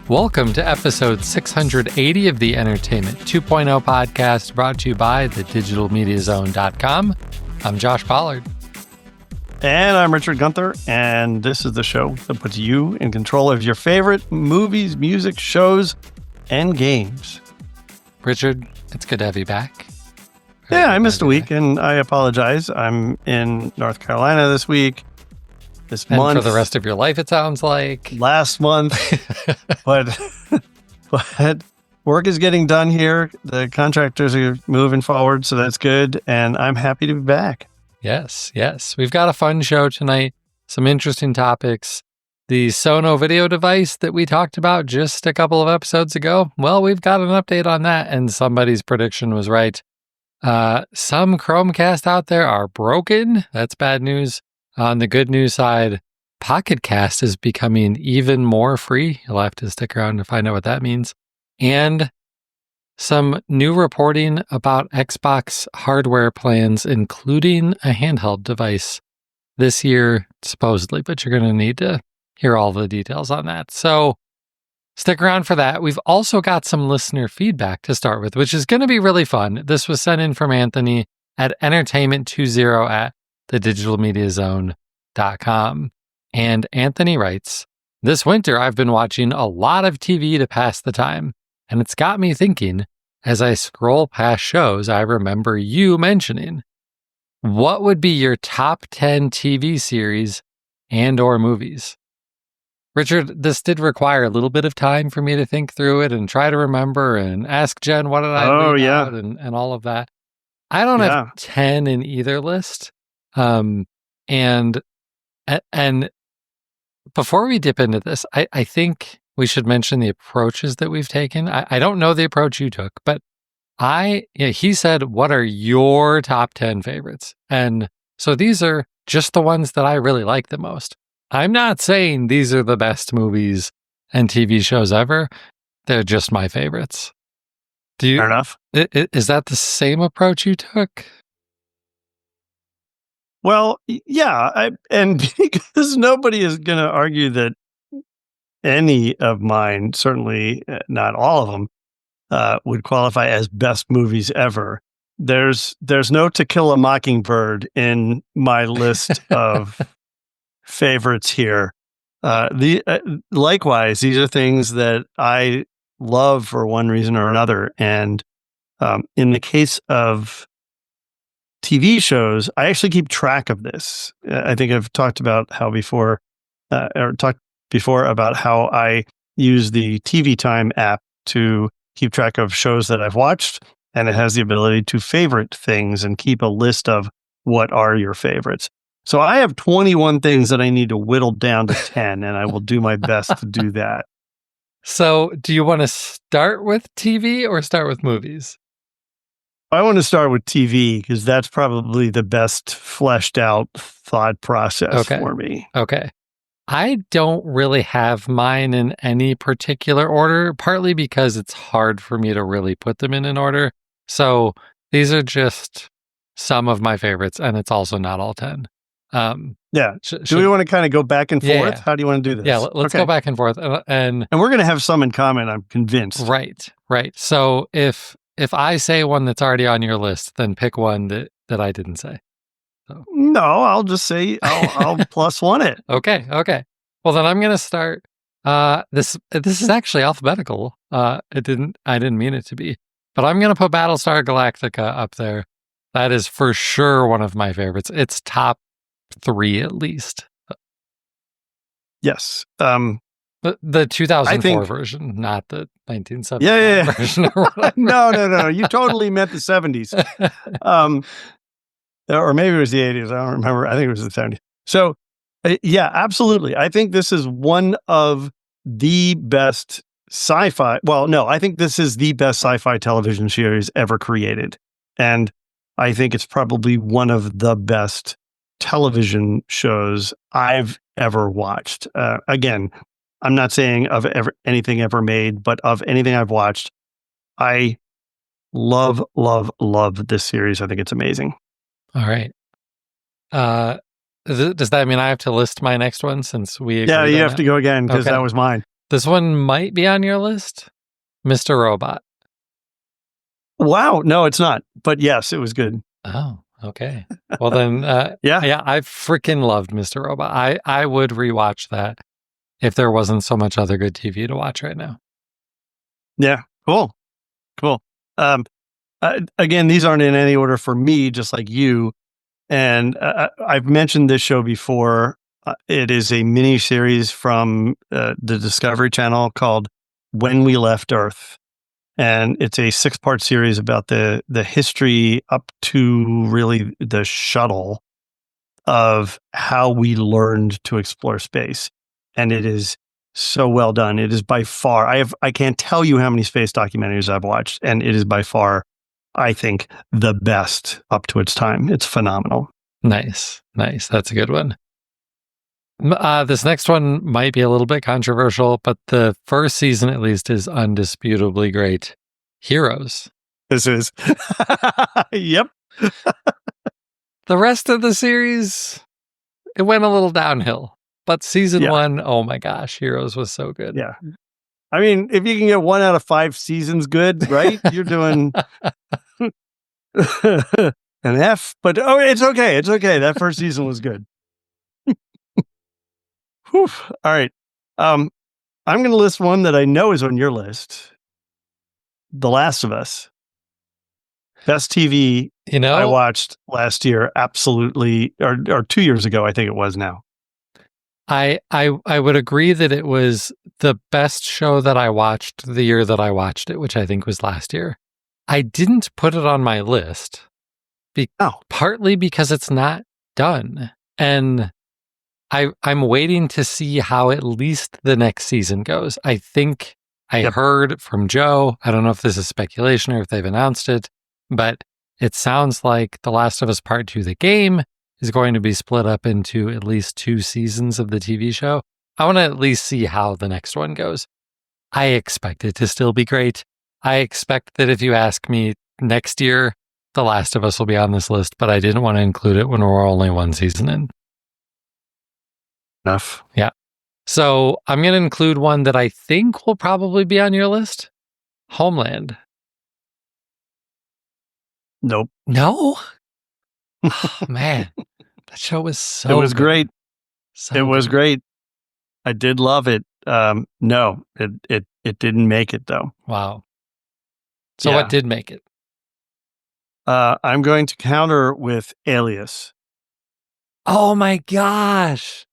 Welcome to episode 680 of the Entertainment 2.0 podcast, brought to you by thedigitalmediazone.com. I'm Josh Pollard. And I'm Richard Gunther, and this is the show that puts you in control of your favorite movies, music, shows, and games. Richard, it's good to have you back. Yeah, I missed a week, and I apologize. I'm in North Carolina this week, this month. And for the rest of your life, it sounds like. Last month. but work is getting done here. The contractors are moving forward, so that's good, and I'm happy to be back. Yes. We've got a fun show tonight, some interesting topics. The Sonos video device that we talked about just a couple of episodes ago, well, we've got an update on that, and somebody's prediction was right. Some Chromecast out there are broken. That's bad news. On the good news side, Pocket Cast is becoming even more free. You'll have to stick around to find out what that means. And some new reporting about Xbox hardware plans, including a handheld device this year, supposedly, but you're going to need to hear all the details on that. So stick around for that. We've also got some listener feedback to start with, which is going to be really fun. This was sent in from Anthony at entertainment20 at thedigitalmediazone.com. And Anthony writes, "This winter, I've been watching a lot of TV to pass the time, and it's got me thinking, as I scroll past shows I remember you mentioning, what would be your top 10 TV series and or movies?" Richard, this did require a little bit of time for me to think through it and try to remember and ask Jen, what did I leave out and all of that. I don't have 10 in either list. And before we dip into this, I think we should mention the approaches that we've taken. I don't know the approach you took, but he said, what are your top 10 favorites? And so these are just the ones that I really like the most. I'm not saying these are the best movies and TV shows ever. They're just my favorites. Fair enough. Is that the same approach you took? Well, yeah. And because nobody is going to argue that any of mine, certainly not all of them, would qualify as best movies ever. There's no To Kill a Mockingbird in my list of favorites here. Likewise, these are things that I love for one reason or another. And in the case of TV shows, I actually keep track of this. I think I've talked about how before about how I use the TV Time app to keep track of shows that I've watched, and it has the ability to favorite things and keep a list of what are your favorites. So I have 21 things that I need to whittle down to 10, and I will do my best to do that. So do you want to start with TV or start with movies? I want to start with TV because that's probably the best fleshed out thought process for me. Okay. I don't really have mine in any particular order, partly because it's hard for me to really put them in an order. So these are just some of my favorites, and it's also not all 10. Do we want to kind of go back and forth? Yeah. How do you want to do this? Yeah, let's go back and forth. And we're going to have some in common, I'm convinced. Right. So if I say one that's already on your list, then pick one that I didn't say. So. No, I'll just say I'll plus one it. Okay. Well, then I'm going to start. This is actually alphabetical. I didn't mean it to be, but I'm going to put Battlestar Galactica up there. That is for sure one of my favorites. It's top 3 at least. Yes. The 2004 version, not the 1970 version. Or no. You totally meant the 70s. Or maybe it was the 80s. I don't remember. I think it was the 70s. So, yeah, absolutely. I think this is one of the best sci-fi. Well, no, I think this is the best sci-fi television series ever created. And I think it's probably one of the best television shows I've ever watched. Again, I'm not saying of anything ever made, but of anything I've watched, I love this series. I think it's amazing. All right. Does that mean I have to list my next one since we agreed Yeah, you on have that? to go again because Okay. that was mine. This one might be on your list, Mr. Robot. Wow. No, it's not. But yes, it was good. Oh, okay. Well then, Yeah. I freaking loved Mr. Robot. I would rewatch that if there wasn't so much other good TV to watch right now. Yeah. Cool. Cool. Again, these aren't in any order for me, just like you. And I've mentioned this show before. It is a mini series from the Discovery Channel called When We Left Earth. And it's a 6-part series about the history up to really the shuttle of how we learned to explore space. And it is so well done. It is by far, I can't tell you how many space documentaries I've watched, and it is by far, I think, the best up to its time. It's phenomenal. Nice. That's a good one. This next one might be a little bit controversial, but the first season at least is undisputably great. Heroes. This is. Yep. The rest of the series, it went a little downhill. But season 1, oh my gosh, Heroes was so good. Yeah. I mean, if you can get 1 out of 5 seasons good, right? You're doing an F, but it's okay. It's okay. That first season was good. Whew. All right. I'm going to list one that I know is on your list. The Last of Us. Best TV I watched last year. Absolutely. Or 2 years ago, I think it was now. I would agree that it was the best show that I watched the year that I watched it, which I think was last year. I didn't put it on my list, partly because it's not done. And I'm waiting to see how at least the next season goes. I think I heard from Joe, I don't know if this is speculation or if they've announced it, but it sounds like The Last of Us Part 2, the game, is going to be split up into at least 2 seasons of the TV show. I want to at least see how the next one goes. I expect it to still be great. I expect that if you ask me next year, The Last of Us will be on this list, but I didn't want to include it when we're only 1 season in. Enough. Yeah. So I'm going to include one that I think will probably be on your list. Homeland. Nope. No? Oh, man. That show was so It was good. great. So it was good. great. I did love it. No, it didn't make it though. Wow. So what did make it? I'm going to counter with Alias. Oh my gosh.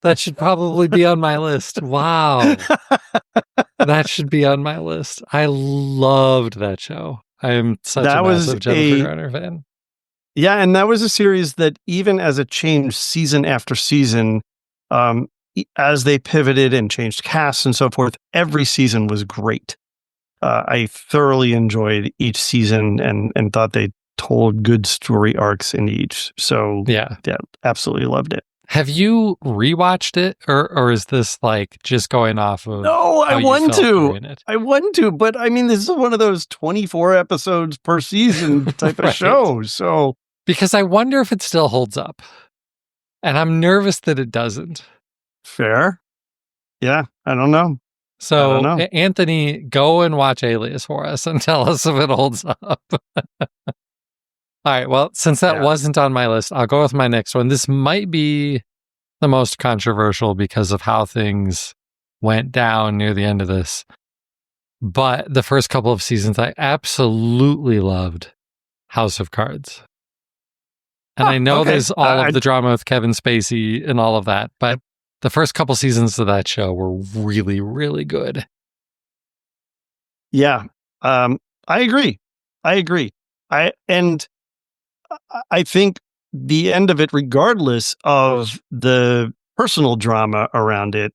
That should probably be on my list. Wow. That should be on my list. I loved that show. I am such a massive Jennifer Garner fan. Yeah, and that was a series that even as it changed season after season, as they pivoted and changed casts and so forth, every season was great. I thoroughly enjoyed each season and thought they told good story arcs in each. So yeah, absolutely loved it. Have you rewatched it, or is this like just going off of? No, I want to, but I mean, this is one of those 24 episodes per season type of show. So because I wonder if it still holds up, and I'm nervous that it doesn't. Fair. Yeah, I don't know. So Anthony, go and watch Alias for us and tell us if it holds up. All right. Well, since that wasn't on my list, I'll go with my next one. This might be the most controversial because of how things went down near the end of this. But the first couple of seasons, I absolutely loved House of Cards. And I know there's all of the drama with Kevin Spacey and all of that, but the first couple seasons of that show were really, really good. Yeah. I agree. I think the end of it, regardless of the personal drama around it,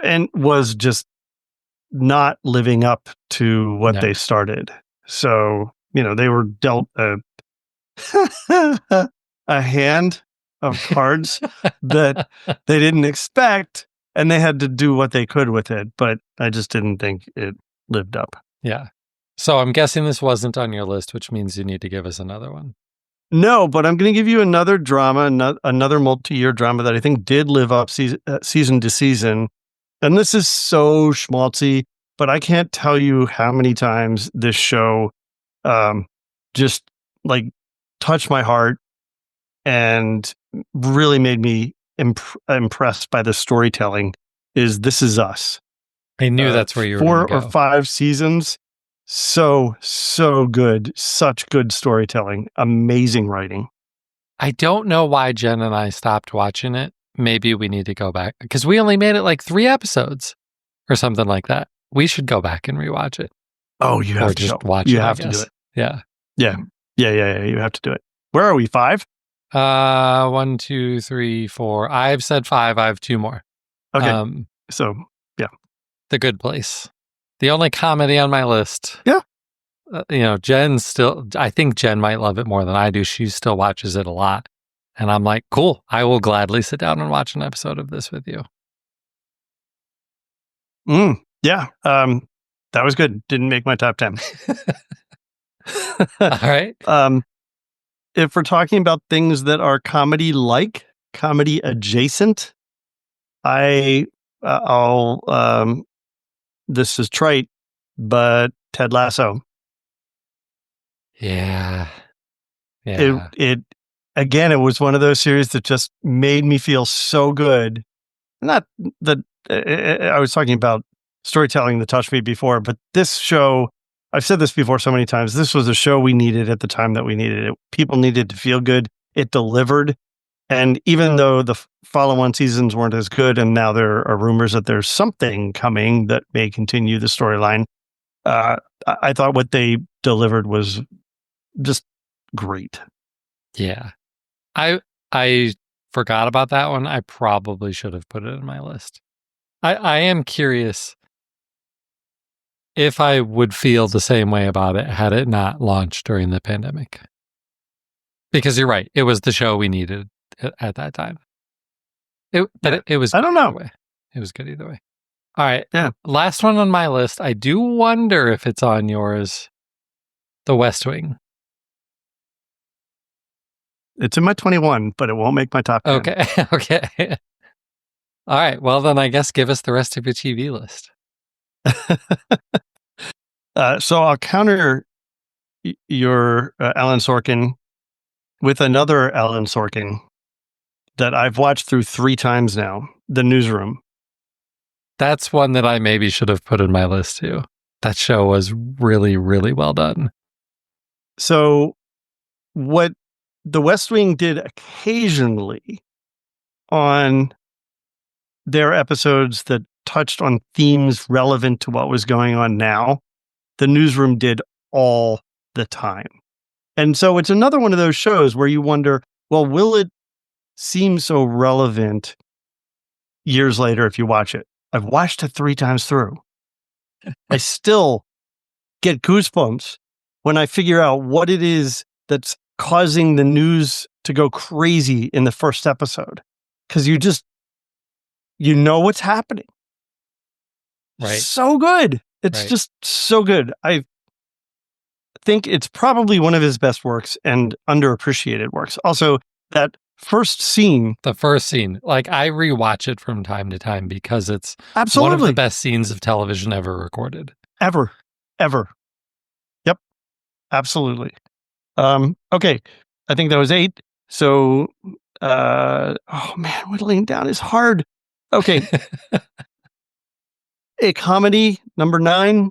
and was just not living up to what they started. So, they were dealt a hand of cards that they didn't expect, and they had to do what they could with it. But I just didn't think it lived up. Yeah. So I'm guessing this wasn't on your list, which means you need to give us another one. No, but I'm going to give you another drama, another multi-year drama that I think did live up season to season. And this is so schmaltzy, but I can't tell you how many times this show just like touched my heart and really made me impressed by the storytelling. Is This Is Us. I knew that's where you were going to go. 4 or 5 seasons. So good. Such good storytelling. Amazing writing. I don't know why Jen and I stopped watching it. Maybe we need to go back because we only made it like 3 episodes or something like that. We should go back and rewatch it. Oh, you have to watch you it. You have to do it. Yeah. You have to do it. Where are we? 5? 1, 2, 3, 4. I've said 5. I have 2 more. Okay. So yeah, The Good Place. The only comedy on my list. Yeah. Jen's still, I think Jen might love it more than I do. She still watches it a lot. And I'm like, cool, I will gladly sit down and watch an episode of this with you. Yeah. That was good. Didn't make my top 10. All right. If we're talking about things that are comedy-like, comedy adjacent, this is trite, but Ted Lasso. Yeah. It again, it was one of those series that just made me feel so good. Not that I was talking about storytelling that touched me before, but this show, I've said this before so many times, this was a show we needed at the time that we needed it. People needed to feel good. It delivered. And even though the follow-on seasons weren't as good, and now there are rumors that there's something coming that may continue the storyline, I thought what they delivered was just great. Yeah. I forgot about that one. I probably should have put it in my list. I am curious if I would feel the same way about it had it not launched during the pandemic. Because you're right. It was the show we needed at that time. It was. I don't know. It was good either way. All right. Yeah. Last one on my list. I do wonder if it's on yours. The West Wing. It's in my 21, but it won't make my top 10. Okay. All right. Well, then I guess give us the rest of your TV list. So I'll counter your Alan Sorkin with another Alan Sorkin that I've watched through 3 times now, The Newsroom. That's one that I maybe should have put in my list too. That show was really, really well done. So what The West Wing did occasionally on their episodes that touched on themes relevant to what was going on now, The Newsroom did all the time. And so it's another one of those shows where you wonder, well, will it seem so relevant years later if you watch it? I've watched it 3 times through. I still get goosebumps when I figure out what it is that's causing the news to go crazy in the first episode. Because you know what's happening. Right. So good. It's just so good. I think it's probably one of his best works and underappreciated works. Also, that first scene. The first scene. Like, I rewatch it from time to time because it's Absolutely one of the best scenes of television ever recorded. Ever. Yep. Absolutely. Okay. I think that was 8. So, oh man, whittling down is hard. Okay. A comedy, number 9,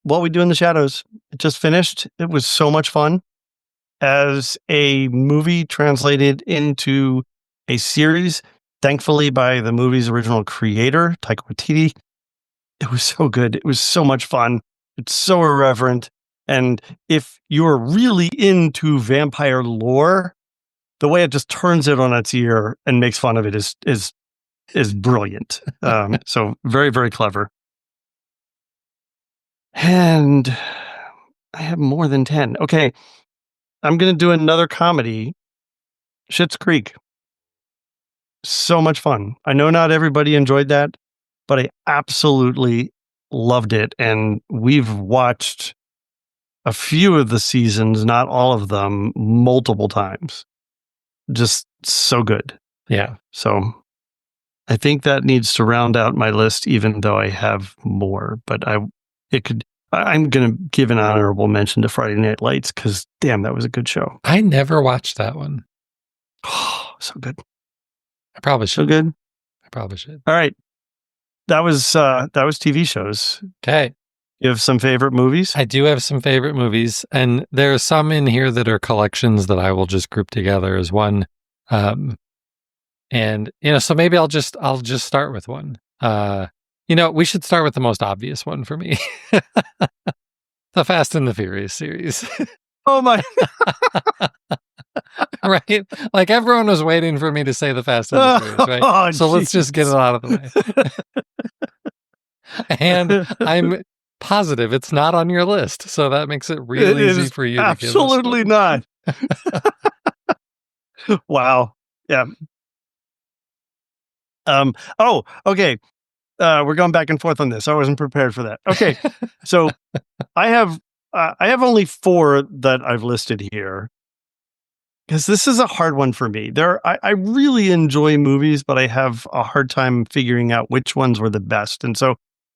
What We Do in the Shadows. It just finished. It was so much fun. As a movie translated into a series, thankfully by the movie's original creator, Taika Waititi. It was so good. It was so much fun. It's so irreverent. And if you're really into vampire lore, the way it just turns it on its ear and makes fun of it is brilliant. So very, very clever. And I have more than 10. Okay. I'm going to do another comedy, Schitt's Creek. So much fun. I know not everybody enjoyed that, but I absolutely loved it. And we've watched a few of the seasons, not all of them, multiple times. Just so good. Yeah. So I think that needs to round out my list, even though I have more. But I'm going to give an honorable mention to Friday Night Lights because, damn, that was a good show. I never watched that one. Oh, so good. I probably should. So good. I probably should. All right. That was TV shows. Okay. You have some favorite movies? I do have some favorite movies, and there are some in here that are collections that I will just group together as one. And so maybe I'll just start with one. We should start with the most obvious one for me. The Fast and the Furious series. Oh my. Right? Like everyone was waiting for me to say the Fast and the Furious, right? Oh, so let's just get it out of the way. And I'm positive it's not on your list, so that makes it really easy for you to give us. Absolutely not. Wow. Yeah. Okay. We're going back and forth on this. I wasn't prepared for that. Okay. So I have only 4 that I've listed here because this is a hard one for me. I really enjoy movies, but I have a hard time figuring out which ones were the best. And so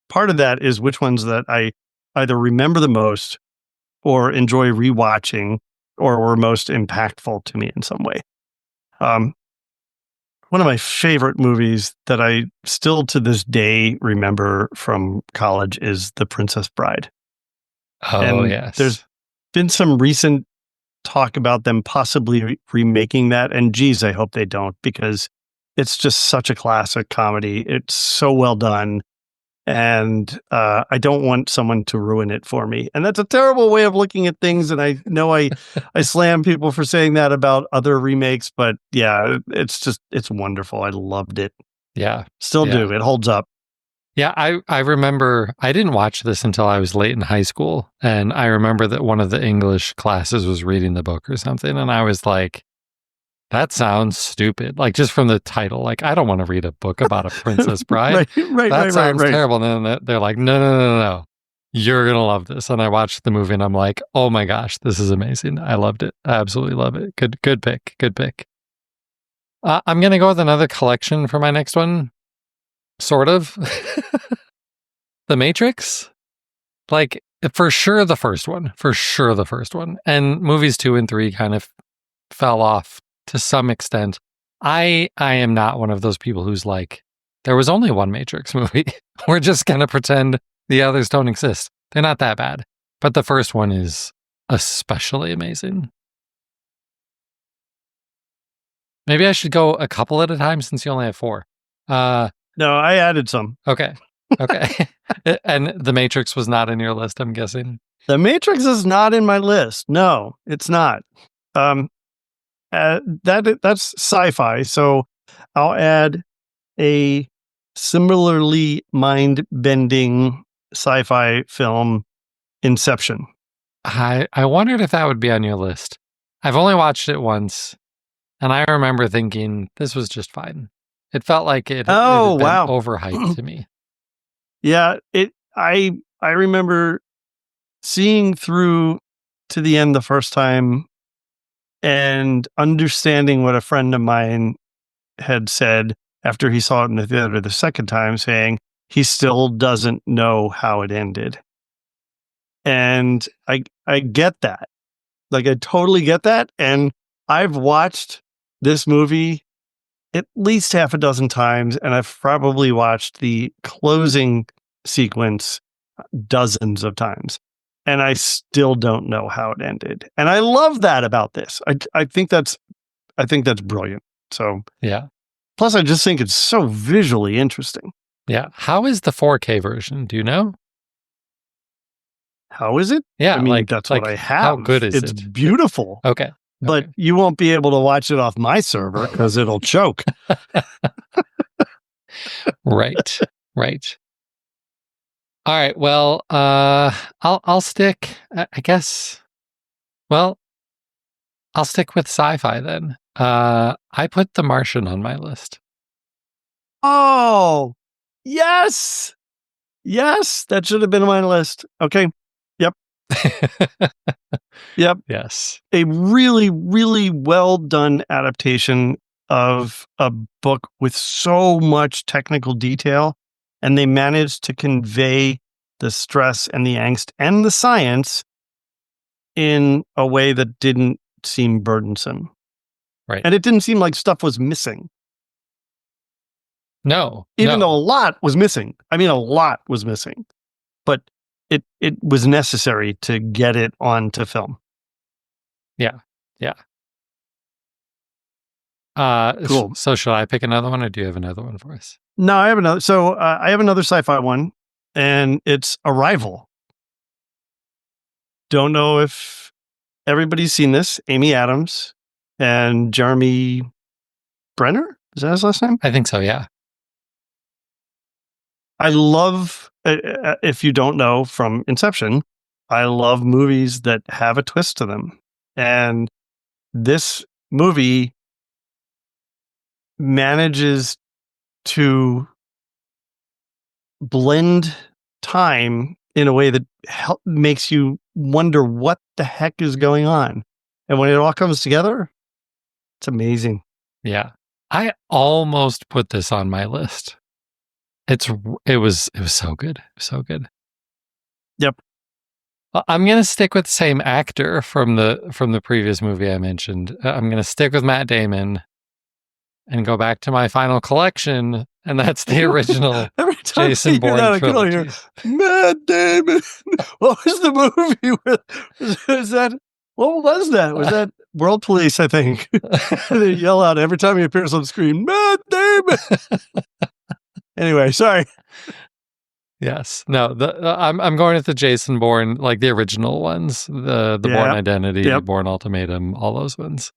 part of that is which ones that I either remember the most or enjoy rewatching or were most impactful to me in some way. One of my favorite movies that I still to this day remember from college is The Princess Bride. Oh, yes. There's been some recent talk about them possibly remaking that. And geez, I hope they don't, because it's just such a classic comedy. It's so well done. And I don't want someone to ruin it for me. And that's a terrible way of looking at things. And I know I slam people for saying that about other remakes, but yeah, it's wonderful. I loved it. Yeah. Still do. It holds up. Yeah, I remember, I didn't watch this until I was late in high school. And I remember that one of the English classes was reading the book or something. And I was like, that sounds stupid. Like just from the title, like I don't want to read a book about a Princess Bride. That sounds terrible. And then they're like, no. You're going to love this. And I watched the movie and I'm like, oh my gosh, this is amazing. I loved it. I absolutely love it. Good pick. I'm going to go with another collection for my next one. Sort of. The Matrix. Like for sure the first one. And movies 2 and 3 kind of fell off to some extent. I am not one of those people who's like, there was only one Matrix movie. We're just going to pretend the others don't exist. They're not that bad. But the first one is especially amazing. Maybe I should go a couple at a time since you only have 4. No, I added some. Okay. And The Matrix was not in your list, I'm guessing. The Matrix is not in my list. No, it's not. That's sci-fi, so I'll add a similarly mind-bending sci-fi film, Inception. I wondered if that would be on your list. I've only watched it once, and I remember thinking this was just fine. It felt like it had been overhyped to me. Yeah, I remember seeing through to the end the first time and understanding what a friend of mine had said after he saw it in the theater the second time, saying he still doesn't know how it ended. And I get that. Like, I totally get that. And I've watched this movie at least half a dozen times, and I've probably watched the closing sequence dozens of times. And I still don't know how it ended. And I love that about this. I think that's brilliant. So yeah. Plus, I just think it's so visually interesting. Yeah. How is the 4K version? Do you know? How is it? Yeah. I mean, that's what I have. How good is it? It's beautiful. Okay. But you won't be able to watch it off my server because it'll choke. Right. All right. Well, I'll stick, I guess. Well, I'll stick with sci-fi then. I put The Martian on my list. Oh, yes. Yes, that should have been on my list. Okay. Yep. Yep. Yes. A really, really well done adaptation of a book with so much technical detail. And they managed to convey the stress and the angst and the science in a way that didn't seem burdensome. Right. And it didn't seem like stuff was missing. No. Even though a lot was missing. I mean, a lot was missing. But it was necessary to get it onto film. Yeah. Cool. So should I pick another one, or do you have another one for us? No, I have another. So I have another sci-fi one, and it's Arrival. Don't know if everybody's seen this. Amy Adams and Jeremy Brenner. Is that his last name? I think so. Yeah. I love, if you don't know from Inception, I love movies that have a twist to them. And this movie manages to blend time in a way that makes you wonder what the heck is going on. And when it all comes together, it's amazing. Yeah. I almost put this on my list. It was so good. So good. Yep. I'm going to stick with the same actor from the previous movie I mentioned. I'm going to stick with Matt Damon and go back to my final collection, and that's the original Every time Jason Bourne trilogy. Matt Damon. What was the movie with? Was that? What was that? Was that World Police? I think they yell out every time he appears on screen, Matt Damon. Anyway, sorry. Yes. No. I'm going with the Jason Bourne, like the original ones, the Bourne Identity, Bourne Ultimatum, all those ones.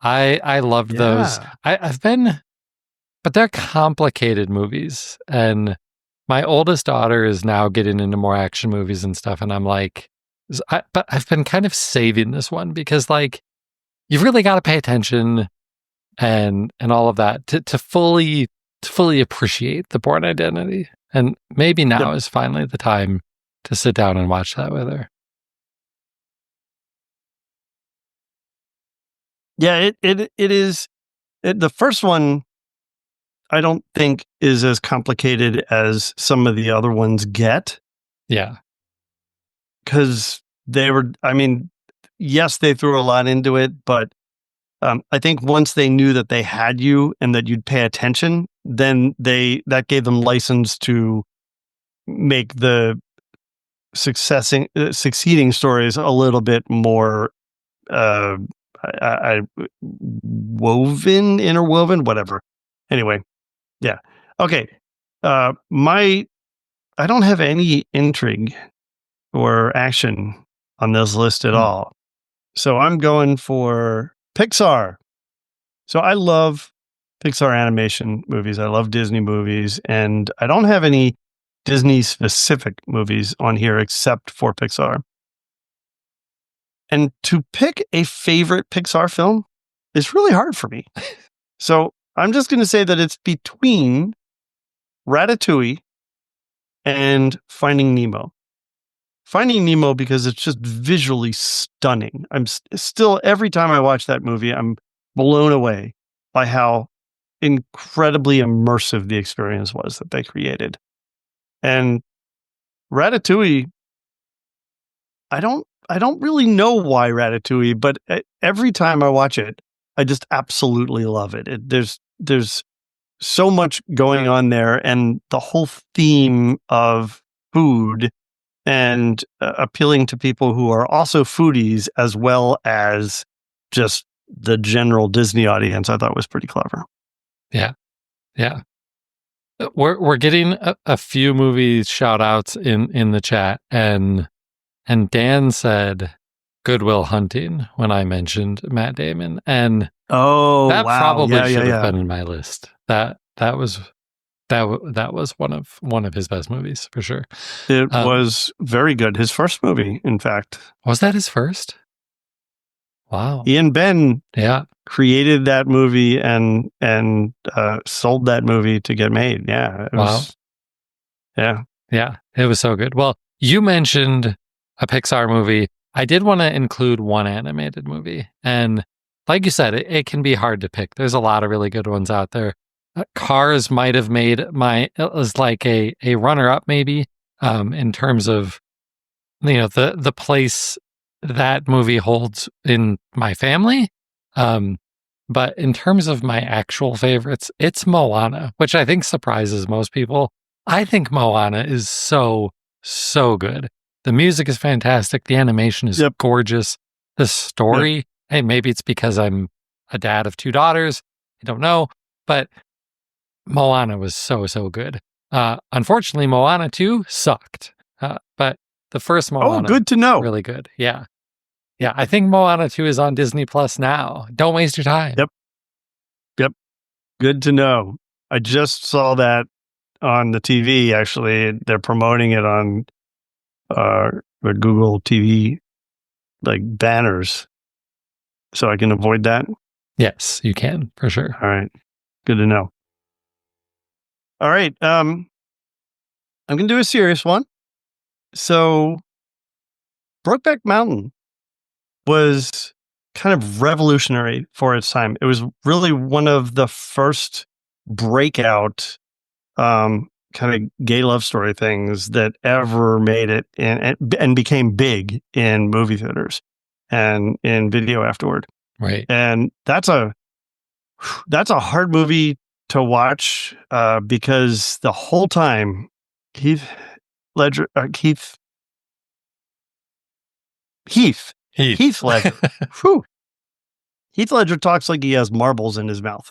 I loved those. But they're complicated movies, and my oldest daughter is now getting into more action movies and stuff, and I'm like, but I've been kind of saving this one because, like, you've really got to pay attention and all of that to fully appreciate the Bourne Identity. And maybe now is finally the time to sit down and watch that with her. Yeah, it is. The first one, I don't think is as complicated as some of the other ones get. Yeah. Because yes, they threw a lot into it, but I think once they knew that they had you and that you'd pay attention, then that gave them license to make the succeeding stories a little bit more interwoven, whatever. Anyway, yeah. Okay. I don't have any intrigue or action on this list at all. So I'm going for Pixar. So I love Pixar animation movies. I love Disney movies, and I don't have any Disney specific movies on here except for Pixar. And to pick a favorite Pixar film is really hard for me. So I'm just going to say that it's between Ratatouille and Finding Nemo. Finding Nemo because it's just visually stunning. I'm still, every time I watch that movie, I'm blown away by how incredibly immersive the experience was that they created. And Ratatouille, I don't really know why Ratatouille, but every time I watch it, I just absolutely love it. There's so much going on there, and the whole theme of food and appealing to people who are also foodies as well as just the general Disney audience, I thought was pretty clever. Yeah. We're getting a few movie shout outs in the chat, and Dan said Good Will Hunting when I mentioned Matt Damon, and that probably should have been in my list. That was one of his best movies for sure. It was very good. His first movie, in fact. Was that his first? Wow. Ian Ben created that movie and sold that movie to get made. Yeah. It was, Yeah. It was so good. Well, you mentioned a Pixar movie, I did want to include one animated movie. And like you said, it can be hard to pick. There's a lot of really good ones out there. Cars might have made it was like a runner-up maybe, in terms of, the place that movie holds in my family. But in terms of my actual favorites, it's Moana, which I think surprises most people. I think Moana is so, so good. The music is fantastic. The animation is gorgeous. The story, hey, maybe it's because I'm a dad of 2 daughters. I don't know. But Moana was so, so good. Unfortunately, Moana 2 sucked. But the first Moana, good to know. Really good. Yeah. Yeah, I think Moana 2 is on Disney Plus now. Don't waste your time. Yep. Good to know. I just saw that on the TV, actually. They're promoting it on the Google TV, like, banners. So I can avoid that? Yes, you can, for sure. All right. Good to know. All right. I'm going to do a serious one. So Brokeback Mountain was kind of revolutionary for its time. It was really one of the first breakout kind of gay love story things that ever made it and became big in movie theaters and in video afterward. Right. And that's a hard movie to watch because the whole time Heath Ledger Whew. Heath Ledger talks like he has marbles in his mouth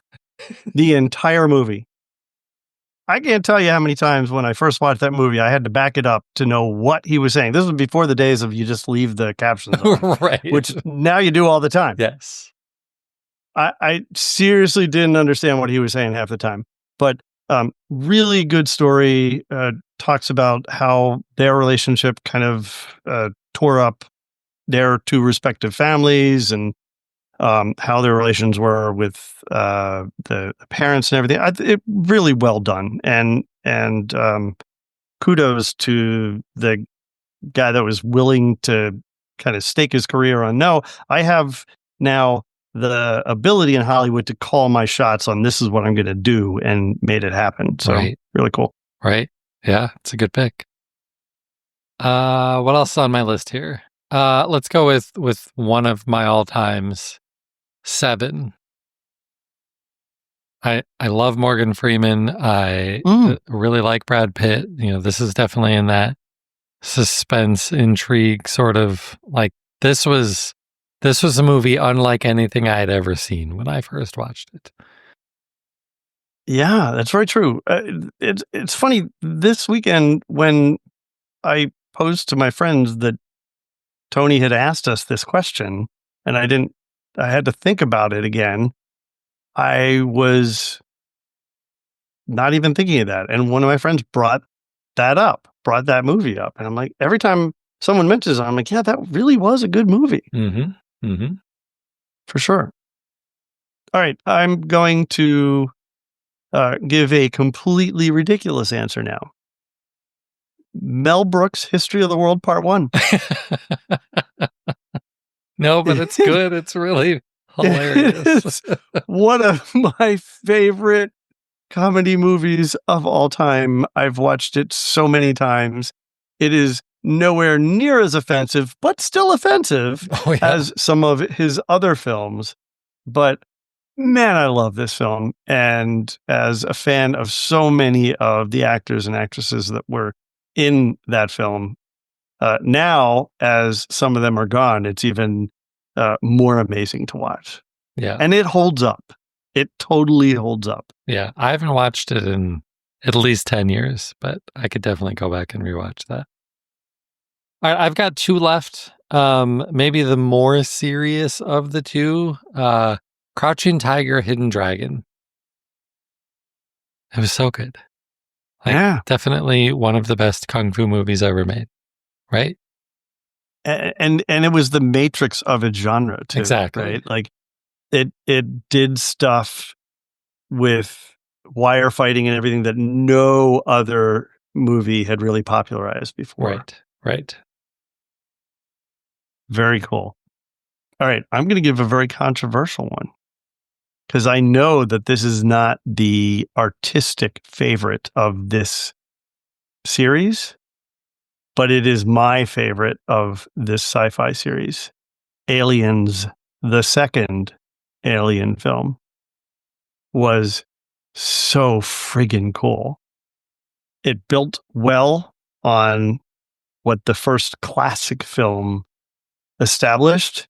the entire movie. I can't tell you how many times when I first watched that movie, I had to back it up to know what he was saying. This was before the days of you just leave the captions on, right. Which now you do all the time. Yes. I seriously didn't understand what he was saying half the time, but really good story. Talks about how their relationship kind of tore up their 2 respective families and how their relations were with the parents and everything. It really well done, and kudos to the guy that was willing to kind of stake his career on. No, I have now the ability in Hollywood to call my shots on this is what I'm going to do, and made it happen. So really cool. Right. Yeah, it's a good pick. What else is on my list here? Let's go with one of my all times, Seven. I love Morgan Freeman. I really like Brad Pitt. This is definitely in that suspense, intrigue sort of, like, this was a movie unlike anything I had ever seen when I first watched it. Yeah, that's very true. It's funny, this weekend when I posed to my friends that Tony had asked us this question, and I had to think about it again. I was not even thinking of that. And one of my friends brought that movie up. And I'm like, every time someone mentions it, I'm like, yeah, that really was a good movie. Mm-hmm. Mm-hmm. For sure. All right. I'm going to give a completely ridiculous answer now. Mel Brooks' History of the World Part 1. No, but it's good. It's really hilarious. It's one of my favorite comedy movies of all time. I've watched it so many times. It is nowhere near as offensive, but still offensive as some of his other films. But man, I love this film. And as a fan of so many of the actors and actresses that were in that film, now as some of them are gone, it's even more amazing to watch. Yeah. And it holds up. It totally holds up. Yeah. I haven't watched it in at least 10 years, but I could definitely go back and rewatch that. All right, I've got 2 left. Maybe the more serious of the 2, Crouching Tiger, Hidden Dragon. It was so good. Definitely one of the best kung fu movies ever made. Right? And it was the matrix of its genre too. Exactly. Right? Like it did stuff with wire fighting and everything that no other movie had really popularized before. Right. Very cool. All right. I'm going to give a very controversial one because I know that this is not the artistic favorite of this series, but it is my favorite of this sci-fi series. Aliens, the second Alien film, was so friggin' cool. It built well on what the first classic film established,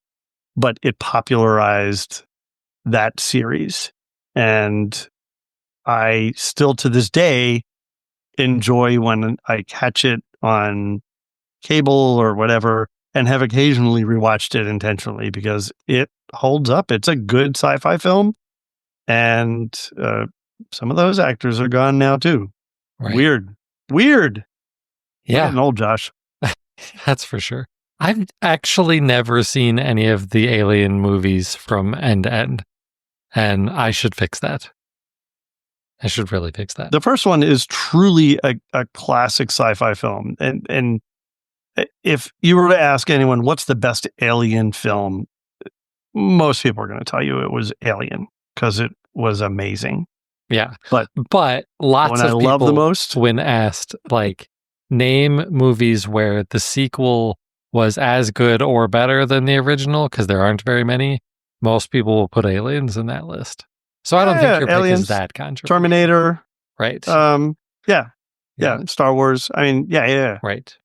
but it popularized that series. And I still to this day enjoy when I catch it on cable or whatever and have occasionally rewatched it intentionally because it holds up. It's a good sci-fi film. And some of those actors are gone now too. Right. Weird. Yeah. We're getting old, Josh. That's for sure. I've actually never seen any of the Alien movies from end to end, and I should fix that. I should really fix that. The first one is truly a classic sci-fi film. And if you were to ask anyone, what's the best Alien film? Most people are going to tell you it was Alien because it was amazing. Yeah. But lots of I people, love the most, when asked, like, name movies where the sequel was as good or better than the original, because there aren't very many, most people will put Aliens in that list. So I don't think your Aliens, pick is that controversial. Terminator. Right. Yeah. Star Wars. I mean, yeah. Right.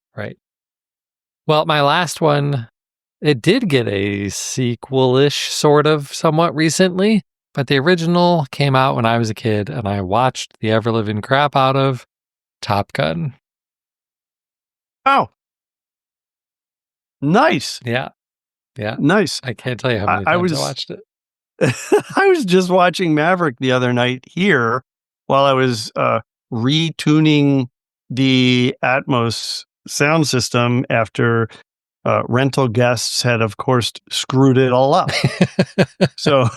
Well, my last one, it did get a sequel-ish, sort of, somewhat recently, but the original came out when I was a kid, and I watched the ever-living crap out of Top Gun. Oh. Nice. Yeah. Nice. I can't tell you how many times I watched it. I was just watching Maverick the other night here while I was retuning the Atmos sound system after rental guests had, of course, screwed it all up. So,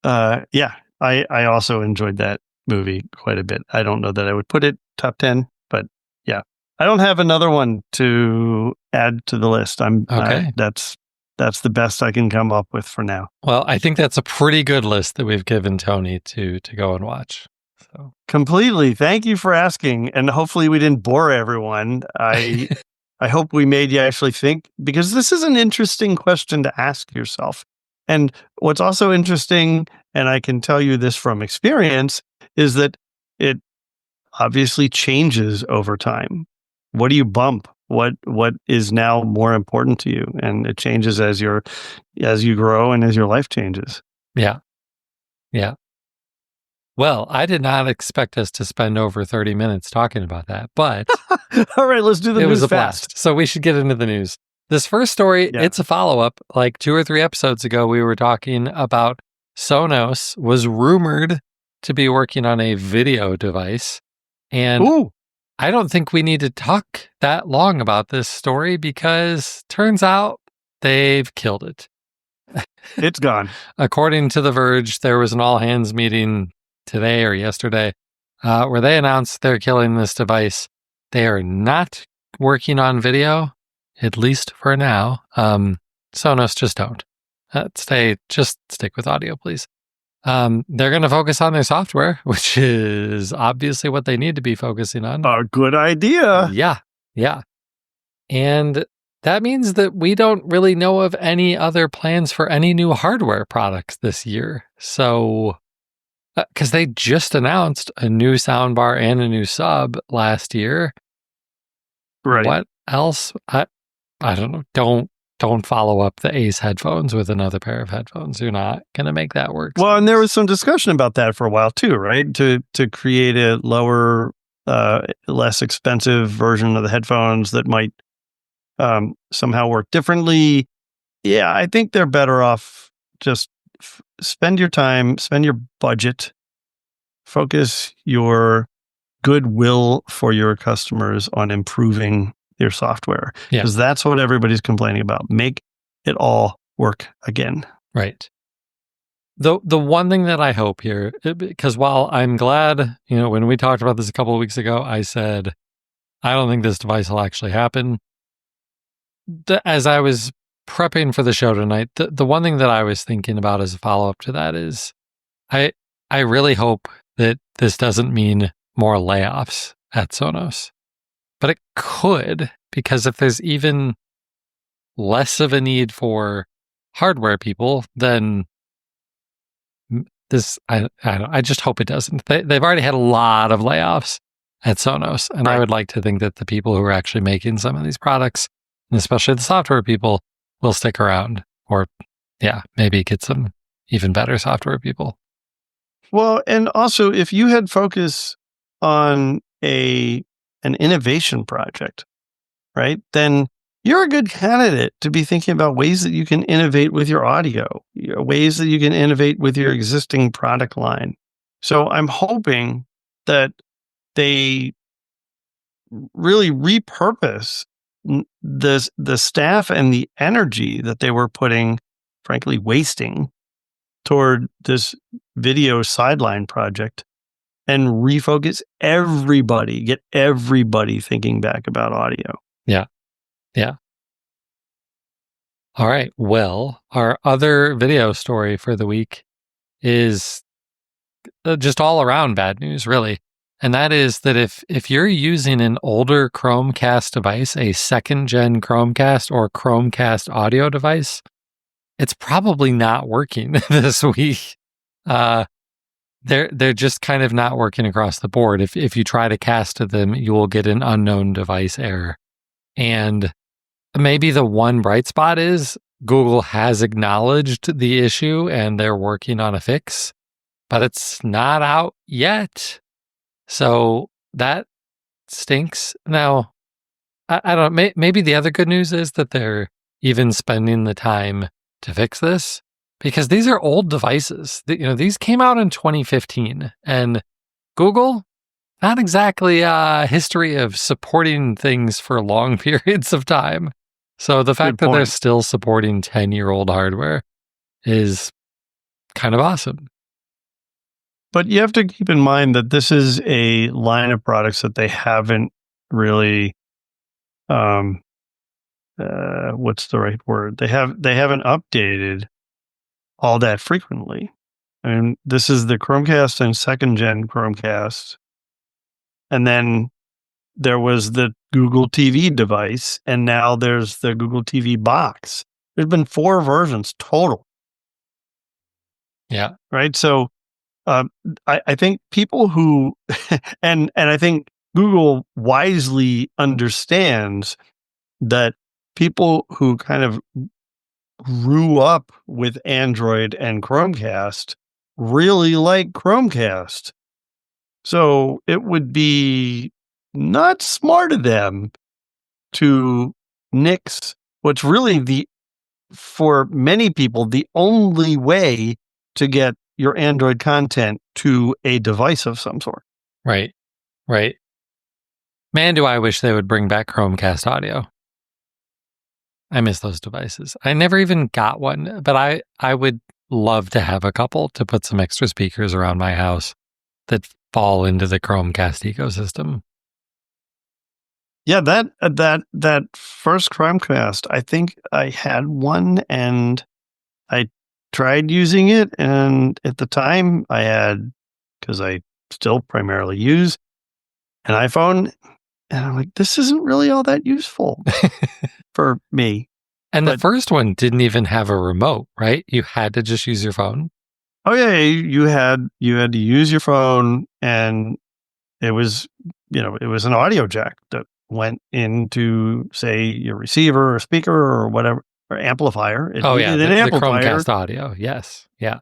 I also enjoyed that movie quite a bit. I don't know that I would put it top 10, but yeah. I don't have another one to add to the list. Okay. That's the best I can come up with for now. Well, I think that's a pretty good list that we've given Tony to go and watch. So completely. Thank you for asking, and hopefully we didn't bore everyone. I hope we made you actually think, because this is an interesting question to ask yourself. And what's also interesting, and I can tell you this from experience, is that it obviously changes over time. What do you bump? What is now more important to you? And it changes as you grow and as your life changes. Yeah. Well, I did not expect us to spend over 30 minutes talking about that, but all right, let's do the news. It was a blast. So we should get into the news. This first story, It's a follow-up. Like 2 or 3 episodes ago, we were talking about Sonos was rumored to be working on a video device. And I don't think we need to talk that long about this story because turns out they've killed it. It's gone. According to The Verge, there was an all-hands meeting today or yesterday where they announced they're killing this device. They are not working on video, at least for now. Sonos, just don't. Just stick with audio, please. They're going to focus on their software, which is obviously what they need to be focusing on. A good idea. Yeah. And that means that we don't really know of any other plans for any new hardware products this year. So, because they just announced a new soundbar and a new sub last year. Right. What else? I don't know. Don't follow up the Ace headphones with another pair of headphones. You're not going to make that work. Well, and there was some discussion about that for a while too, right? To create a lower, less expensive version of the headphones that might somehow work differently. Yeah, I think they're better off just spend your time, spend your budget, focus your goodwill for your customers on improving your software, because that's what everybody's complaining about. Make it all work again. Right. The one thing that I hope here, because while I'm glad, when we talked about this a couple of weeks ago, I said, I don't think this device will actually happen. as I was prepping for the show tonight, the one thing that I was thinking about as a follow-up to that is I really hope that this doesn't mean more layoffs at Sonos. But it could, because if there's even less of a need for hardware people, then this, I just hope it doesn't. They've already had a lot of layoffs at Sonos, and I would like to think that the people who are actually making some of these products, and especially the software people, will stick around, or maybe get some even better software people. Well, and also if you had focus on an innovation project, right, then you're a good candidate to be thinking about ways that you can innovate with your audio, ways that you can innovate with your existing product line. So I'm hoping that they really repurpose the staff and the energy that they were frankly, wasting toward this video sideline project, and refocus get everybody thinking back about audio. Yeah. All right. Well, our other video story for the week is just all around bad news, really. And that is that if you're using an older Chromecast device, a second gen Chromecast or Chromecast audio device, it's probably not working this week. They're just kind of not working across the board. If you try to cast to them, you will get an unknown device error. And maybe the one bright spot is Google has acknowledged the issue and they're working on a fix, but it's not out yet. So that stinks. Now, I don't know, maybe the other good news is that they're even spending the time to fix this, because these are old devices. These came out in 2015, and Google, not exactly a history of supporting things for long periods of time. So the fact that they're still supporting 10-year-old hardware is kind of awesome. But you have to keep in mind that this is a line of products that they haven't really, what's the right word? They haven't updated all that frequently. I mean, this is the Chromecast and second gen Chromecast. And then there was the Google TV device, and now there's the Google TV box. There's been 4 versions total. Yeah. Right. So I think people who, and I think Google wisely understands that people who kind of grew up with Android and Chromecast really like Chromecast. So it would be not smart of them to nix what's really for many people, the only way to get your Android content to a device of some sort. Right. Man, do I wish they would bring back Chromecast audio. I miss those devices. I never even got one, but I would love to have a couple to put some extra speakers around my house that fall into the Chromecast ecosystem. Yeah, that first Chromecast, I think I had one and I tried using it, and at the time I had, because I still primarily use an iPhone, and I'm like, this isn't really all that useful for me. And the first one didn't even have a remote, right? You had to just use your phone. Oh yeah, you had to use your phone, and it was an audio jack that went into, say, your receiver or speaker or whatever, or amplifier. The Chromecast audio. Yes. Yeah.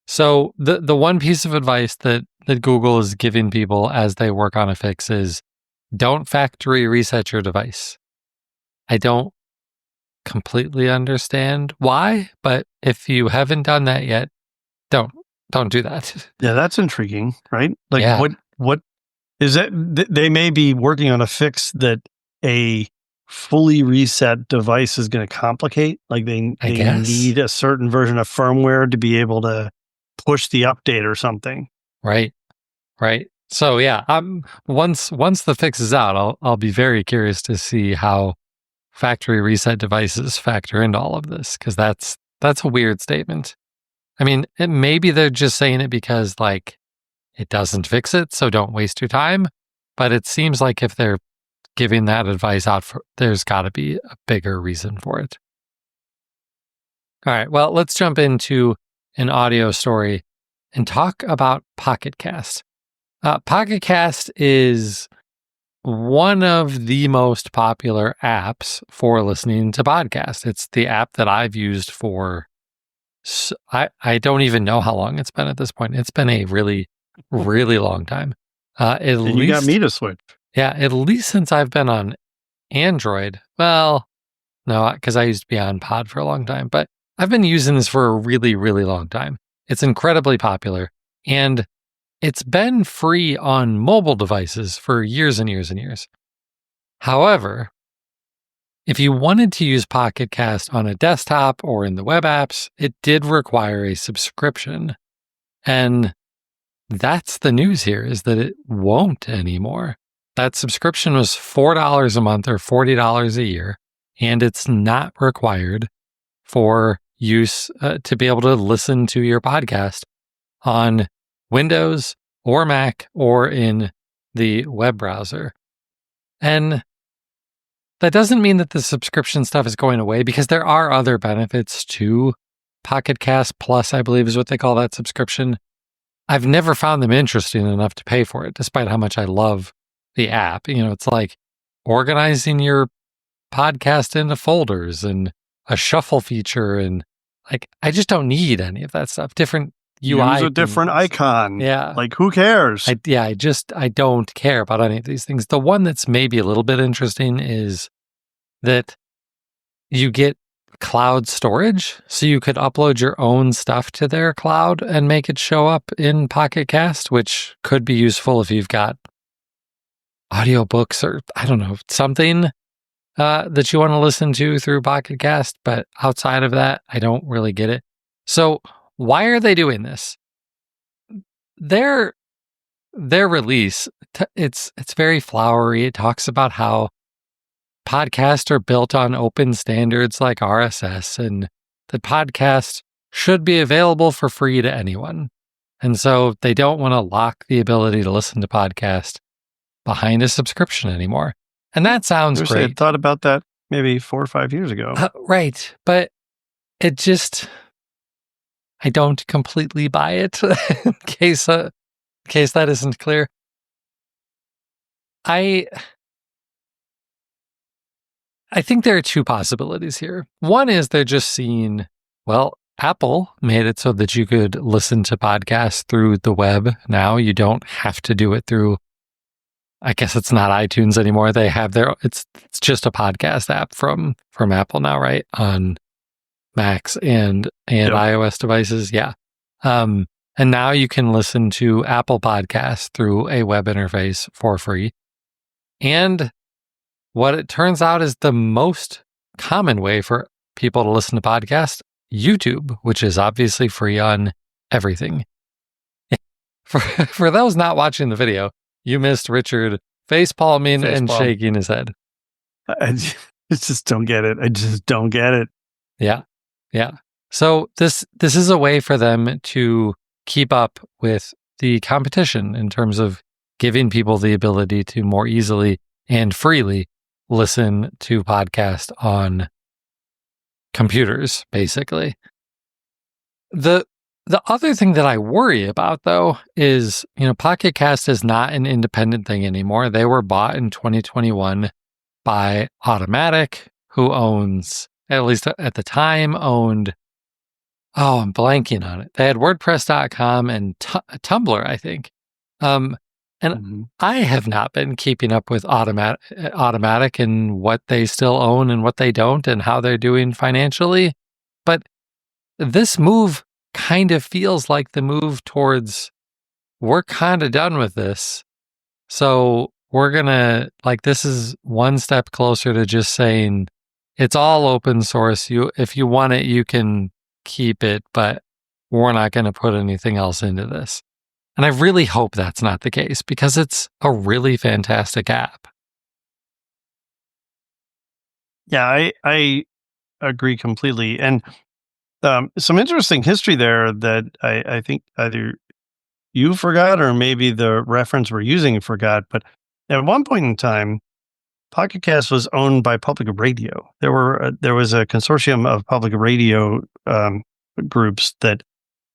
So the one piece of advice that Google is giving people as they work on a fix is don't factory reset your device. I don't completely understand why, but if you haven't done that yet, don't do that. Yeah, that's intriguing, right? Like what is that? They may be working on a fix that a fully reset device is going to complicate. Like they need a certain version of firmware to be able to push the update or something. Right. So yeah, once the fix is out, I'll be very curious to see how factory reset devices factor into all of this, because that's a weird statement. I mean, maybe they're just saying it because like it doesn't fix it, so don't waste your time. But it seems like if they're giving that advice out, there's got to be a bigger reason for it. All right, well, let's jump into an audio story and talk about Pocket Cast. Pocket Cast is one of the most popular apps for listening to podcasts. It's the app that I've used for, I don't even know how long it's been at this point. It's been a really, really long time. You got me to switch. Yeah, at least since I've been on Android. Well, no, because I used to be on Pod for a long time, but I've been using this for a really, really long time. It's incredibly popular, and it's been free on mobile devices for years and years and years. However, if you wanted to use Pocket Cast on a desktop or in the web apps, it did require a subscription. And that's the news here, is that it won't anymore. That subscription was $4 a month or $40 a year, and it's not required for use to be able to listen to your podcast on Windows or Mac or in the web browser. And that doesn't mean that the subscription stuff is going away, because there are other benefits to Pocket Cast Plus, I believe is what they call that subscription. I've never found them interesting enough to pay for it, despite how much I love the app. You know, it's like organizing your podcast into folders and a shuffle feature, and like I just don't need any of that stuff. Different UI. Use a different icon. Yeah. Like, who cares? I don't care about any of these things. The one that's maybe a little bit interesting is that you get cloud storage, so you could upload your own stuff to their cloud and make it show up in Pocket Cast, which could be useful if you've got audiobooks or I don't know, something that you want to listen to through Pocket Cast. But outside of that, I don't really get it. So why are they doing this? Their release, it's very flowery. It talks about how podcasts are built on open standards like RSS, and that podcasts should be available for free to anyone. And so they don't want to lock the ability to listen to podcasts behind a subscription anymore. And that sounds great. I had thought about that maybe 4 or 5 years ago. Right. But it just, I don't completely buy it, in case that isn't clear. I think there are two possibilities here. One is they're just seeing, well, Apple made it so that you could listen to podcasts through the web now. You don't have to do it through, I guess it's not iTunes anymore. They have it's just a podcast app from Apple now, right? On Macs and iOS devices. Yeah. And now you can listen to Apple Podcasts through a web interface for free. And what it turns out is the most common way for people to listen to podcasts, YouTube, which is obviously free on everything. For those not watching the video, you missed Richard facepalming and shaking his head. I just don't get it. I just don't get it. Yeah. Yeah. So this is a way for them to keep up with the competition in terms of giving people the ability to more easily and freely listen to podcasts on computers, basically. The other thing that I worry about, though, is, Pocket Cast is not an independent thing anymore. They were bought in 2021 by Automatic, who owns, at least at the time, owned, I'm blanking on it. They had WordPress.com and Tumblr, I think. And I have not been keeping up with Automatic and what they still own and what they don't and how they're doing financially. But this move kind of feels like the move towards, we're kind of done with this. So we're going to, this is one step closer to just saying it's all open source. If you want it, you can keep it, but we're not going to put anything else into this. And I really hope that's not the case because it's a really fantastic app. Yeah, I agree completely. And some interesting history there that I think either you forgot or maybe the reference we're using forgot. But at one point in time, Pocket Cast was owned by Public Radio. There was a consortium of public radio groups that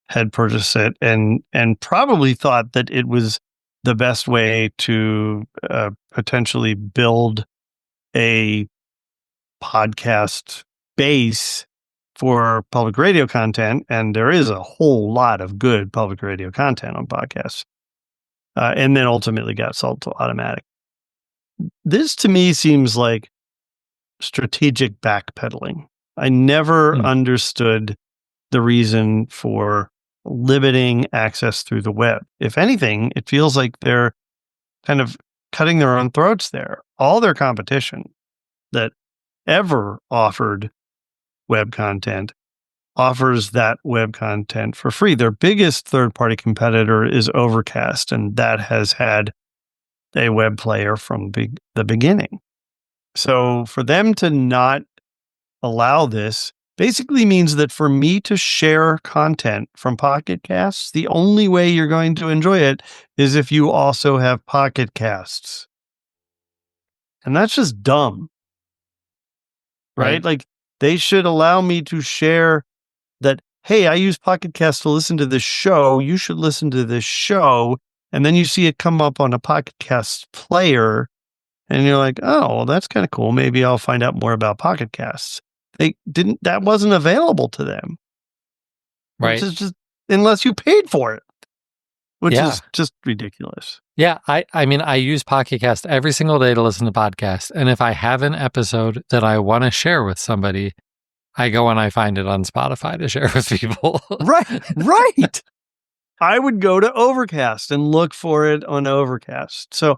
had purchased it and probably thought that it was the best way to potentially build a podcast base for public radio content. And there is a whole lot of good public radio content on podcasts. And then ultimately got sold to Automatic. This to me seems like strategic backpedaling. I never understood the reason for limiting access through the web. If anything, it feels like they're kind of cutting their own throats there. All their competition that ever offered web content offers that web content for free. Their biggest third-party competitor is Overcast, and that has had a web player from the beginning. So for them to not allow this basically means that for me to share content from Pocket Casts, the only way you're going to enjoy it is if you also have Pocket Casts. And that's just dumb. Right? Like they should allow me to share that, hey, I use Pocket Cast to listen to this show. You should listen to this show. And then you see it come up on a Pocket Cast player. And you're like, oh, well, that's kind of cool. Maybe I'll find out more about Pocket Casts. That wasn't available to them. Right. Which is just, unless you paid for it, which is just ridiculous. Yeah. I mean, I use Pocket Cast every single day to listen to podcasts. And if I have an episode that I want to share with somebody, I go and I find it on Spotify to share with people. Right. I would go to Overcast and look for it on Overcast. So,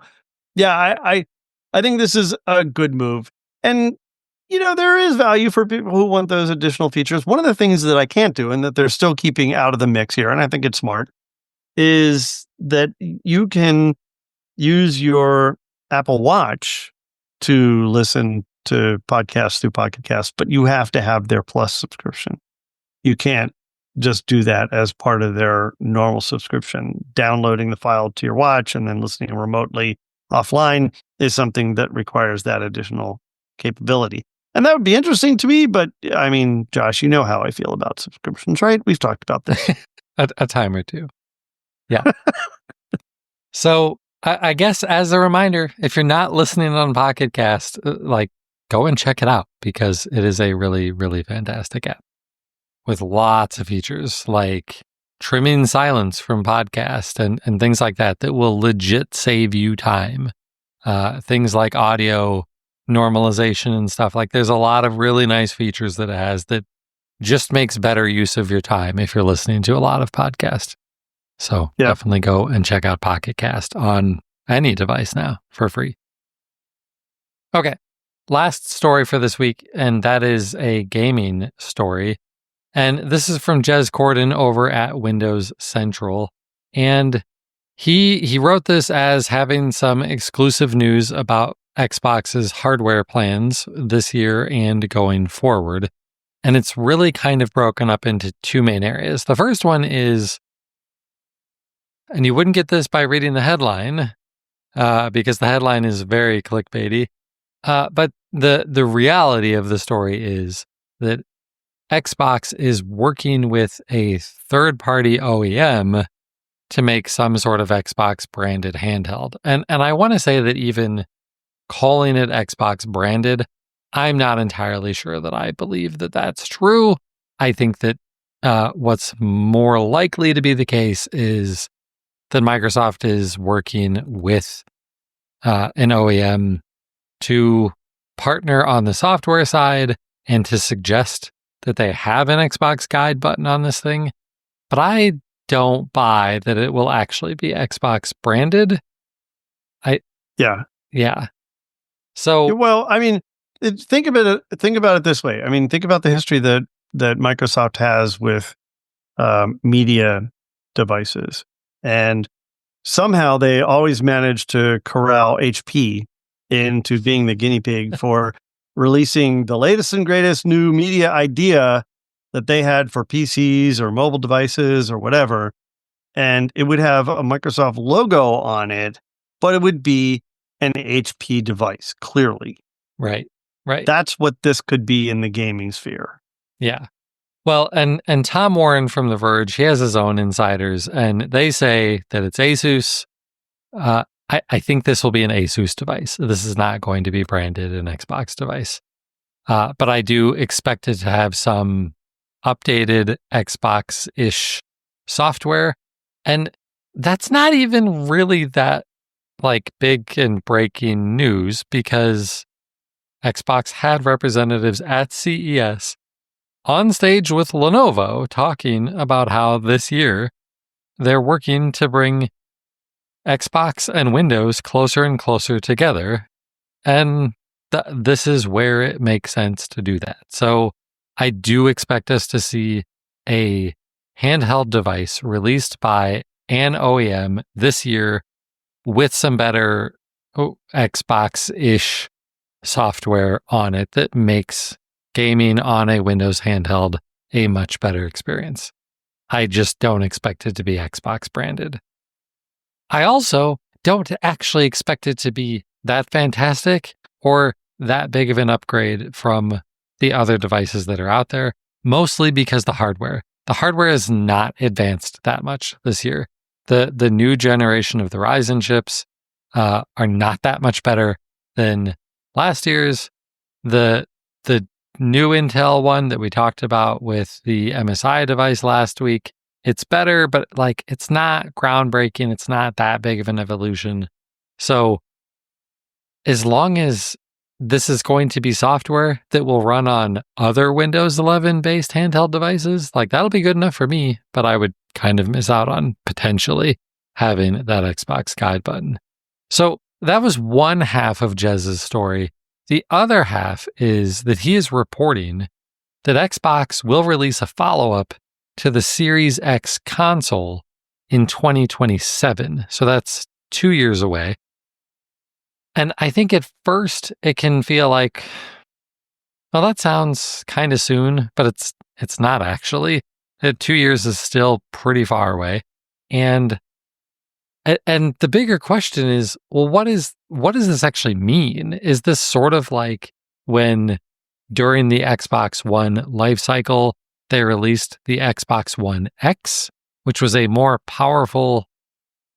yeah, I think this is a good move. And, there is value for people who want those additional features. One of the things that I can't do and that they're still keeping out of the mix here, and I think it's smart, is that you can use your Apple Watch to listen to podcasts through Pocket Cast, but you have to have their Plus subscription. You can't just do that as part of their normal subscription. Downloading the file to your watch and then listening remotely offline is something that requires that additional capability. And that would be interesting to me, but I mean, Josh, you know how I feel about subscriptions, right? We've talked about this. a time or two. Yeah. So I guess as a reminder, if you're not listening on Pocket Cast, go and check it out because it is a really, really fantastic app with lots of features like trimming silence from podcast and things like that will legit save you time. Things like audio normalization and stuff. Like there's a lot of really nice features that it has that just makes better use of your time if you're listening to a lot of podcasts. So definitely go and check out Pocket Cast on any device now for free. Okay, last story for this week, and that is a gaming story. And this is from Jez Corden over at Windows Central. And he wrote this as having some exclusive news about Xbox's hardware plans this year and going forward. And it's really kind of broken up into two main areas. The first one is, and you wouldn't get this by reading the headline, because the headline is very clickbaity. But the reality of the story is that Xbox is working with a third-party OEM to make some sort of Xbox branded handheld. And I want to say that even calling it Xbox branded, I'm not entirely sure that I believe that that's true. I think that what's more likely to be the case is that Microsoft is working with an OEM to partner on the software side and to suggest that they have an Xbox guide button on this thing. But I don't buy that it will actually be Xbox branded. Yeah. So, well, I mean, think about it this way. I mean, think about the history that Microsoft has with media devices. And somehow they always manage to corral HP into being the guinea pig for releasing the latest and greatest new media idea that they had for PCs or mobile devices or whatever. And it would have a Microsoft logo on it, but it would be an HP device, clearly. Right. That's what this could be in the gaming sphere. Yeah. Well, and Tom Warren from The Verge, he has his own insiders, and they say that it's Asus. I think this will be an Asus device. This is not going to be branded an Xbox device. But I do expect it to have some updated Xbox-ish software. And that's not even really that like big and breaking news, because Xbox had representatives at CES on stage with Lenovo talking about how this year they're working to bring Xbox and Windows closer and closer together. And this is where it makes sense to do that. So I do expect us to see a handheld device released by an OEM this year with some better Xbox-ish software on it that makes gaming on a Windows handheld a much better experience. I just don't expect it to be Xbox branded. I also don't actually expect it to be that fantastic or that big of an upgrade from the other devices that are out there, mostly because the hardware is not advanced that much this year. The new generation of the Ryzen chips are not that much better than last year's. The new Intel one that we talked about with the MSI device last week, it's better, but like it's not groundbreaking. It's not that big of an evolution. So as long as this is going to be software that will run on other Windows 11 based handheld devices, like that'll be good enough for me, but I would kind of miss out on potentially having that Xbox guide button. So that was one half of Jez's story. The other half is that he is reporting that Xbox will release a follow-up to the Series X console in 2027. So that's 2 years away. And I think at first it can feel like, well, that sounds kind of soon, but it's not actually. 2 years is still pretty far away. And the bigger question is, well, what does this actually mean? Is this sort of like when during the Xbox One life cycle, they released the Xbox One X, which was a more powerful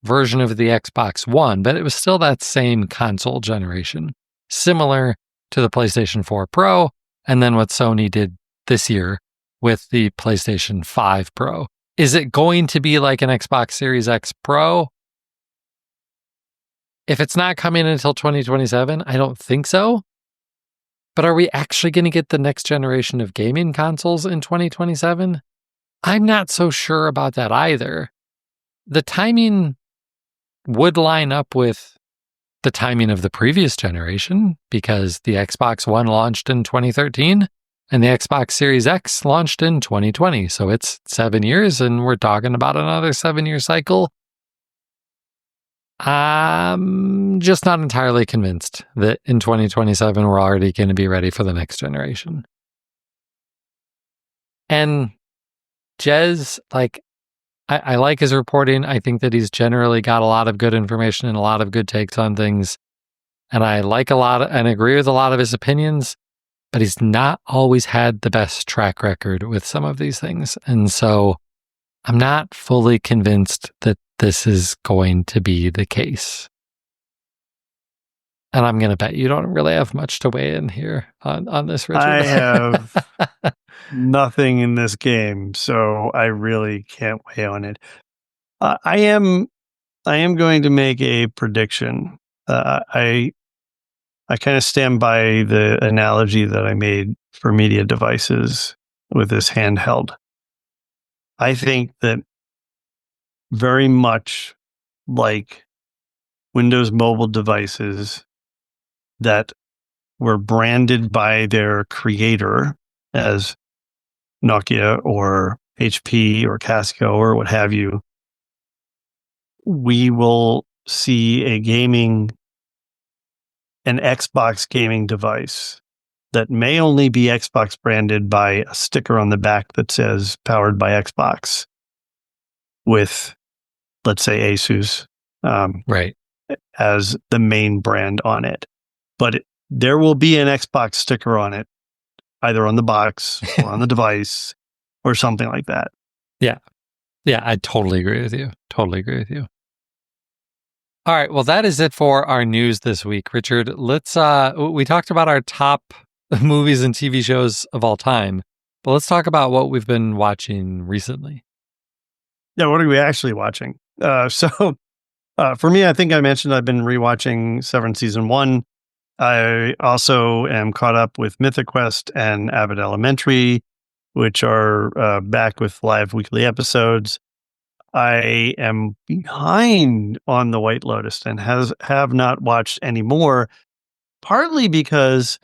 version of the Xbox One, but it was still that same console generation, similar to the PlayStation 4 Pro, and then what Sony did this year with the PlayStation 5 Pro. Is it going to be like an Xbox Series X Pro? If it's not coming until 2027, I don't think so. But are we actually going to get the next generation of gaming consoles in 2027? I'm not so sure about that either. The timing would line up with the timing of the previous generation, because the Xbox One launched in 2013 and the Xbox Series X launched in 2020. So it's 7 years and we're talking about another 7-year cycle. I'm just not entirely convinced that in 2027 we're already going to be ready for the next generation. And Jez, like, I like his reporting. I think that he's generally got a lot of good information and a lot of good takes on things. And I like a lot and agree with a lot of his opinions, but he's not always had the best track record with some of these things. And so I'm not fully convinced that this is going to be the case. And I'm going to bet you don't really have much to weigh in here on this, Richard. I have nothing in this game, so I really can't weigh on it. I am going to make a prediction. I kind of stand by the analogy that I made for media devices with this handheld. I think that very much like Windows mobile devices that were branded by their creator as Nokia or HP or Casio or what have you, we will see an Xbox gaming device that may only be Xbox branded by a sticker on the back that says powered by Xbox with, let's say, Asus Right. as the main brand on it. But there will be an Xbox sticker on it, either on the box or on the device or something like that. Yeah. Yeah, I totally agree with you. Totally agree with you. All right, well, that is it for our news this week, Richard. Let's we talked about our top movies and TV shows of all time, but let's talk about what we've been watching recently. Yeah, what are we actually watching? For me, I think I mentioned I've been rewatching Severance season 1. I also am caught up with Mythic Quest and Abbott Elementary, which are back with live weekly episodes. I am behind on The White Lotus and have not watched any more, partly because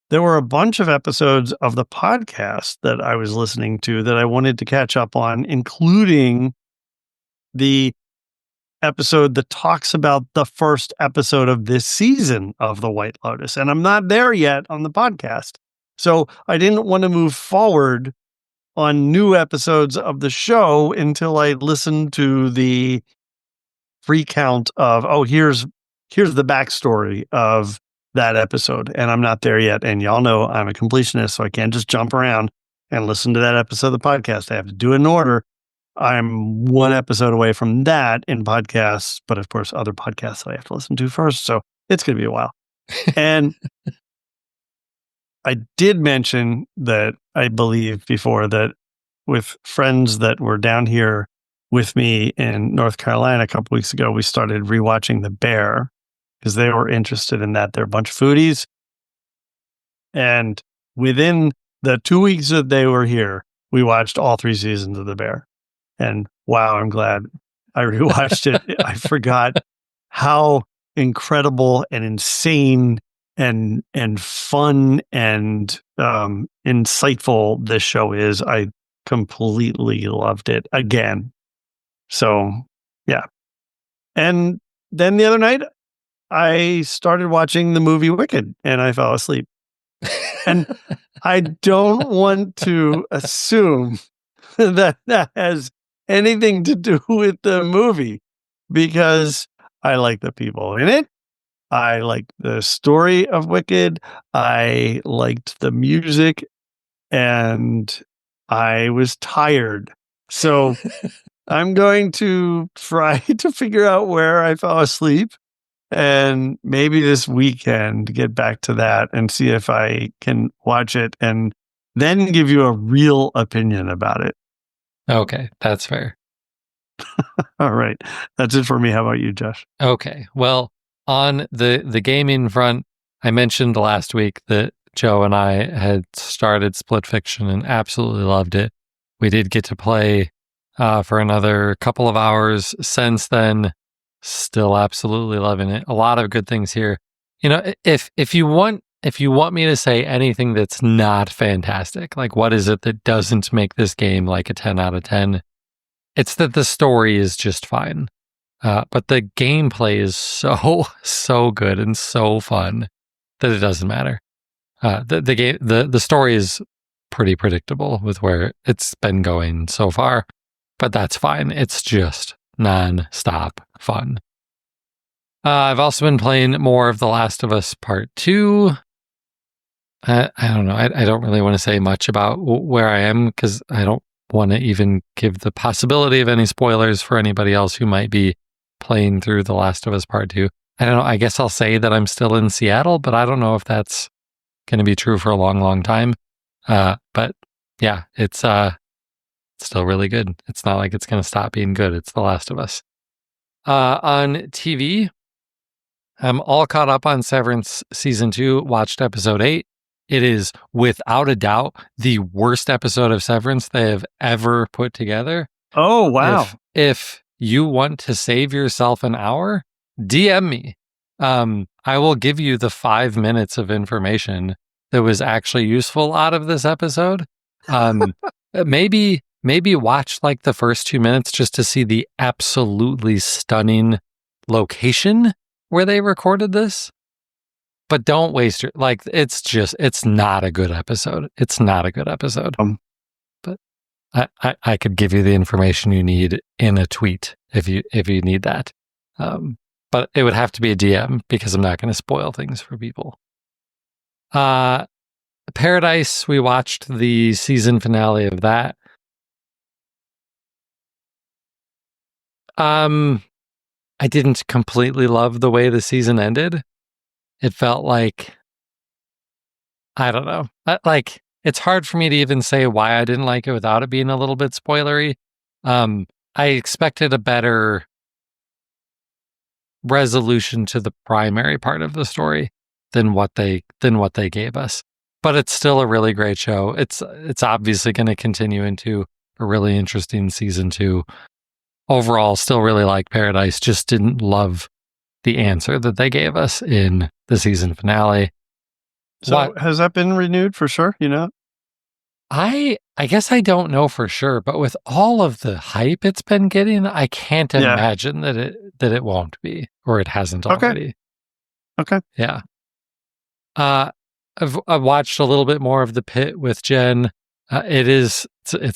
there were a bunch of episodes of the podcast that I was listening to that I wanted to catch up on, including the episode that talks about the first episode of this season of The White Lotus. And I'm not there yet on the podcast. So I didn't want to move forward on new episodes of the show until I listened to the free count of, here's the backstory of that episode. And I'm not there yet. And y'all know I'm a completionist, so I can't just jump around and listen to that episode of the podcast. I have to do it in order. I'm one episode away from that in podcasts, but of course, other podcasts that I have to listen to first. So it's going to be a while. And I did mention that I believe before that with friends that were down here with me in North Carolina a couple weeks ago, we started rewatching The Bear because they were interested in that. They're a bunch of foodies. And within the 2 weeks that they were here, we watched all 3 seasons of The Bear. And wow, I'm glad I rewatched it. I forgot how incredible and insane and fun and insightful this show is. I completely loved it again. So yeah. And then the other night I started watching the movie Wicked and I fell asleep. And I don't want to assume that has anything to do with the movie because I like the people in it. I liked the story of Wicked. I liked the music and I was tired. So I'm going to try to figure out where I fell asleep and maybe this weekend get back to that and see if I can watch it and then give you a real opinion about it. Okay, that's fair. All right. That's it for me. How about you, Josh? Okay. Well, on the gaming front, I mentioned last week that Joe and I had started Split Fiction and absolutely loved it. We did get to play for another couple of hours since then. Still absolutely loving it. A lot of good things here. You know, if you want me to say anything that's not fantastic, like what is it that doesn't make this game like a 10 out of 10? It's that the story is just fine. But the gameplay is so good and so fun that it doesn't matter. The story is pretty predictable with where it's been going so far, but that's fine. It's just non-stop fun. I've also been playing more of The Last of Us Part 2. I don't know. I don't really want to say much about where I am because I don't want to even give the possibility of any spoilers for anybody else who might be playing through The Last of Us Part 2. I don't know. I guess I'll say that I'm still in Seattle, but I don't know if that's going to be true for a long, long time. But yeah, it's still really good. It's not like it's going to stop being good. It's The Last of Us. On TV, I'm all caught up on Severance Season 2, watched Episode 8. It is, without a doubt, the worst episode of Severance they have ever put together. Oh, wow. If you want to save yourself an hour, DM me. I will give you the 5 minutes of information that was actually useful out of this episode. Maybe maybe watch like the first 2 minutes just to see the absolutely stunning location where they recorded this. But don't waste your, like, it's not a good episode. It's not a good episode. But I could give you the information you need in a tweet if you need that. But it would have to be a DM because I'm not going to spoil things for people. Paradise, we watched the season finale of that. I didn't completely love the way the season ended. It felt like, I don't know. Like, it's hard for me to even say why I didn't like it without it being a little bit spoilery. I expected a better resolution to the primary part of the story than what they gave us. But it's still a really great show. It's obviously going to continue into a really interesting season 2. Overall, still really like Paradise. Just didn't love the answer that they gave us in the season finale. So has that been renewed for sure? You know, I guess I don't know for sure, but with all of the hype it's been getting, I can't imagine that it won't be, or it hasn't already. Okay. Yeah. I've watched a little bit more of The Pit with Jen. It's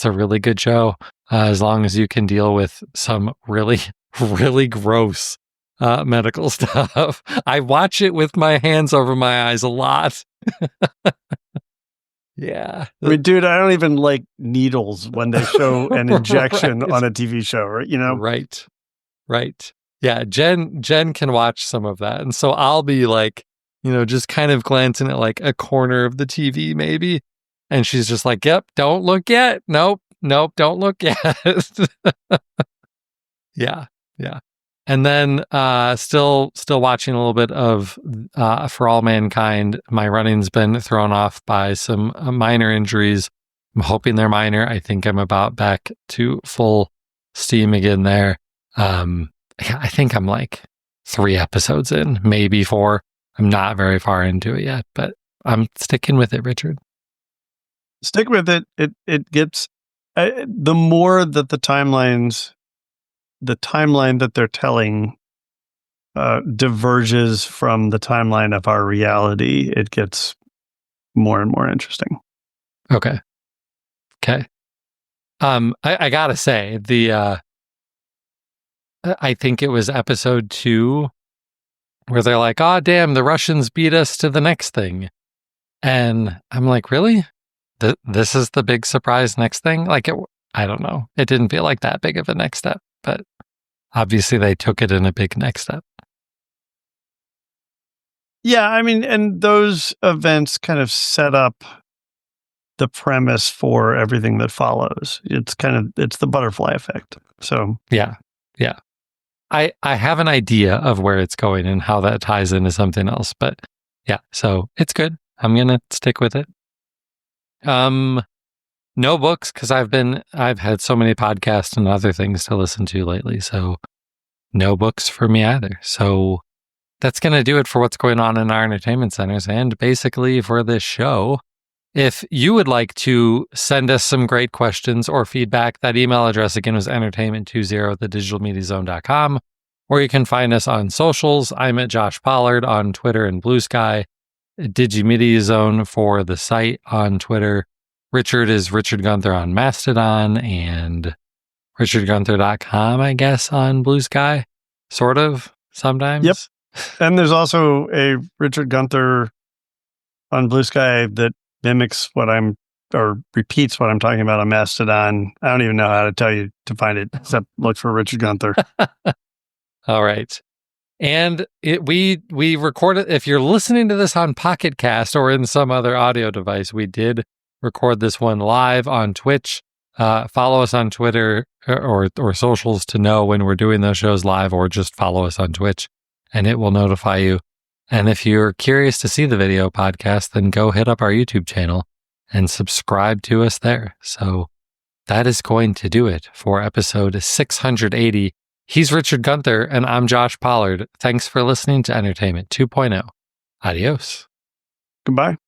a really good show, as long as you can deal with some really, really gross medical stuff. I watch it with my hands over my eyes a lot. Yeah. I mean, dude, I don't even like needles when they show an injection on a TV show, right? You know? Right. Yeah, Jen can watch some of that. And so I'll be like, just kind of glancing at like a corner of the TV maybe. And she's just like, yep, don't look yet. Nope, don't look yet. Yeah. And then still watching a little bit of For All Mankind. My running's been thrown off by some minor injuries. I'm hoping they're minor. I think I'm about back to full steam again there. I think I'm like 3 episodes in, maybe 4. I'm not very far into it yet, but I'm sticking with it, Richard. Stick with it. It gets the more that the timeline that they're telling diverges from the timeline of our reality, it gets more and more interesting. Okay. I gotta say, I think it was episode 2 where they're like, "Oh, damn, the Russians beat us to the next thing," and I'm like, "Really? This is the big surprise next thing?" Like, I don't know. It didn't feel like that big of a next step, but obviously they took it in a big next step. Yeah, I mean, and those events kind of set up the premise for everything that follows. It's the butterfly effect. So yeah. I have an idea of where it's going and how that ties into something else, but yeah, so it's good. I'm gonna stick with it. No books, because I've had so many podcasts and other things to listen to lately, so no books for me either. So that's gonna do it for what's going on in our entertainment centers and basically for this show. If you would like to send us some great questions or feedback, that email address again was entertainment20@thedigitalmediazone.com, or you can find us on socials. I'm at Josh Pollard on Twitter and Blue Sky, DigiMediaZone for the site on Twitter. Richard is Richard Gunther on Mastodon and richardgunther.com, I guess, on Blue Sky, sort of, sometimes. Yep. And there's also a Richard Gunther on Blue Sky that mimics repeats what I'm talking about on Mastodon. I don't even know how to tell you to find it, except look for Richard Gunther. All right. And we recorded, if you're listening to this on Pocket Cast or in some other audio device, we did record this one live on Twitch. Follow us on Twitter or socials to know when we're doing those shows live, or just follow us on Twitch and it will notify you. And if you're curious to see the video podcast, then go hit up our YouTube channel and subscribe to us there. So that is going to do it for episode 680. He's Richard Gunther, and I'm Josh Pollard. Thanks for listening to Entertainment 2.0. Adios. Goodbye.